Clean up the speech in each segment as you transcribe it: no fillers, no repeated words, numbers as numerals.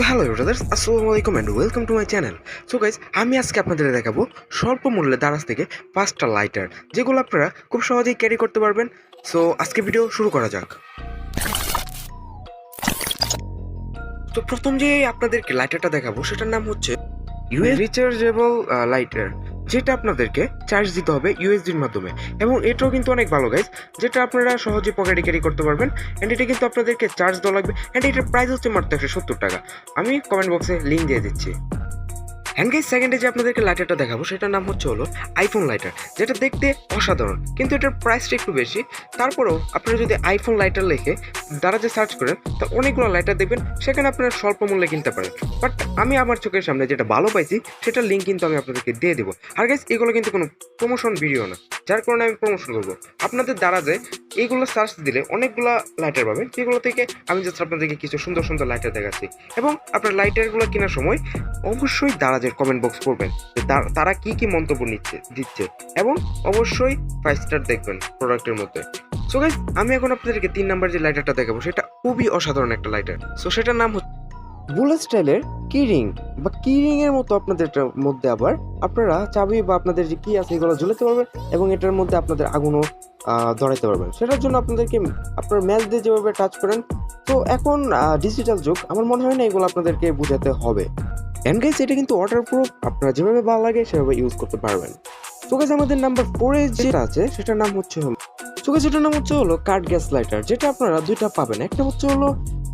So hello brothers, আসসালামু আলাইকুম and welcome to my channel. So guys, আমি আজকে আপনাদের দেখাবো স্বল্প মূল্যে দারাজ থেকে 5টা লাইটার, যেগুলো আপনারা খুব সহজেই ক্যারি করতে পারবেন। সো আজকে ভিডিও শুরু করা যাক। তো প্রথম যে আপনাদেরকে লাইটারটা দেখাবো সেটার নাম হচ্ছে রিচার্জেবল লাইটার, যেটা আপনাদেরকে চার্জ দিতে হবে ইউএসবির মাধ্যমে, এবং এটাও কিন্তু অনেক ভালো গাইজ, যেটা আপনারা সহজে পকেটে ক্যারি করতে পারবেন। অ্যান্ড এটা কিন্তু আপনাদেরকে চার্জ দেওয়া লাগবে, অ্যান্ড এটার প্রাইস হচ্ছে মাত্র 170 টাকা। আমি কমেন্ট বক্সে লিঙ্ক দিয়ে দিচ্ছি। অ্যান্ড গাইজ, সেকেন্ডে যে আপনাদেরকে লাইটারটা দেখাবো সেটার নাম হচ্ছে আইফোন লাইটার, যেটা দেখতে অসাধারণ, কিন্তু এটার প্রাইসটা একটু বেশি। তারপরেও আপনারা যদি আইফোন লাইটার লিখে দারাজে সার্চ করেন, তো অনেকগুলো লাইটার দেখবেন, সেখানে আপনারা স্বল্প মূল্যে কিনতে পারেন। বাট আমি আমার চোখের সামনে যেটা ভালো পাইছি সেটার লিঙ্ক কিন্তু আমি আপনাদেরকে দিয়ে দেবো। আর গাইজ, এগুলো কিন্তু কোনো প্রমোশন ভিডিও না, যার কারণে আমি প্রমোশন করবো। আপনাদের দারাজে এইগুলো সার্চ দিলে অনেকগুলো লাইটার পাবেন, যেগুলো থেকে আমি জাস্ট আপনাদেরকে কিছু সুন্দর সুন্দর লাইটার দেখাচ্ছি। এবং আপনার লাইটারগুলো কেনার সময় অবশ্যই দারাজের কমেন্ট বক্স করবেন যে তারা কি কি মন্তব্য দিচ্ছে, এবং অবশ্যই 5 স্টার দেখবেন প্রোডাক্টের মধ্যে। সো গাইস, আমি এখন আপনাদেরকে 3 নাম্বার যে লাইটারটা দেখাবো সেটা খুবই অসাধারণ একটা লাইটার। সো সেটার নাম হচ্ছে বুলেট স্টাইলের কিরিং, বা কিরিং এর মতো আপনাদের মধ্যে আবার আপনারা চাবি বা আপনাদের যে কি আছে এগুলো ঝুলাতে পারবেন, এবং এটার মধ্যে আপনাদের আগুনও ধরাইতে পারবেন। সেটার জন্য আপনাদেরকে আপনার ম্যাচ দিয়ে যেভাবে টাচ করেন, তো এখন ডিজিটাল যুগ, আমার মনে হয় না এগুলো আপনাদেরকে বোঝাতে হবে। এন্ড গাইস, এটা কিন্তু ওয়াটারপ্রুফ, আপনারা যেভাবে ভালো লাগে সেভাবে ইউজ করতে পারবেন। তো গাইস, আমাদের নাম্বার 4 এ যেটা আছে সেটার নাম হচ্ছে সেটার নাম হচ্ছে কার্ড গ্যাস লাইটার, যেটা আপনারা দুইটা পাবেন। একটা হচ্ছে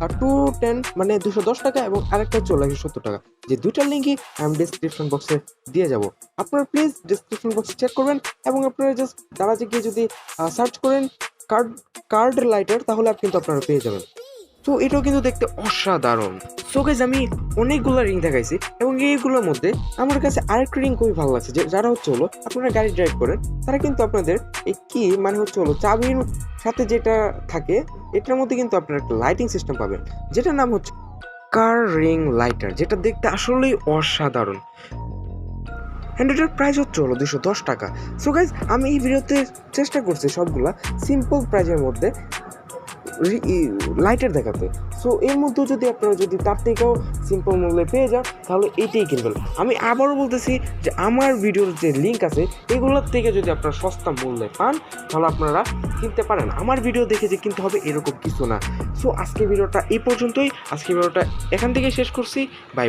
210 মানে 210 টাকা, এবং আরেকটা হচ্ছে 170 টাকা। যে দুইটার লিঙ্কই আমি ডেসক্রিপশন বক্সে দিয়ে যাব। আপনারা প্লিজ ডেসক্রিপশন বক্স চেক করবেন, এবং আপনারা জাস্ট দারাজে গিয়ে যদি সার্চ করেন কার্ড লাইটার, তাহলে কিন্তু আপনারা পেয়ে যাবেন। তো এটাও কিন্তু দেখতে অসাধারণ। সো গাইস, আমি অনেকগুলো রিং দেখাইছি, এবং এইগুলোর মধ্যে আমার কাছে আরেকটা রিং খুবই ভালো লাগছে, যে যারা হচ্ছে আপনারা গাড়ি ড্রাইভ করেন, তারা কিন্তু আপনাদের এই কি মানে হচ্ছে চাবির সাথে যেটা থাকে, এটার মধ্যে কিন্তু আপনারা একটা লাইটিং সিস্টেম পাবেন, যেটার নাম হচ্ছে কার রিং লাইটার, যেটা দেখতে আসলেই অসাধারণ। অ্যান্ড এটার প্রাইস হচ্ছে 210 টাকা। সো গাইস, আমি এই ভিডিওতে চেষ্টা করছি সবগুলা সিম্পল প্রাইজের মধ্যে লাইটার দেখাতে। সো এর মধ্যে যদি আপনারা যদি তার থেকেও সিম্পল মূল্যে পেয়ে যান, তাহলে এইটাই কিনবেন। আমি আবারও বলতেছি যে আমার ভিডিওর যে লিঙ্ক আছে এগুলোর থেকে যদি আপনারা সস্তা মূল্যে পান, তাহলে আপনারা কিনতে পারেন। আমার ভিডিও দেখে যে কিনতে হবে এরকম কিছু না। সো আজকে ভিডিওটা এই পর্যন্তই, আজকে ভিডিওটা এখান থেকে শেষ করছি। বাই।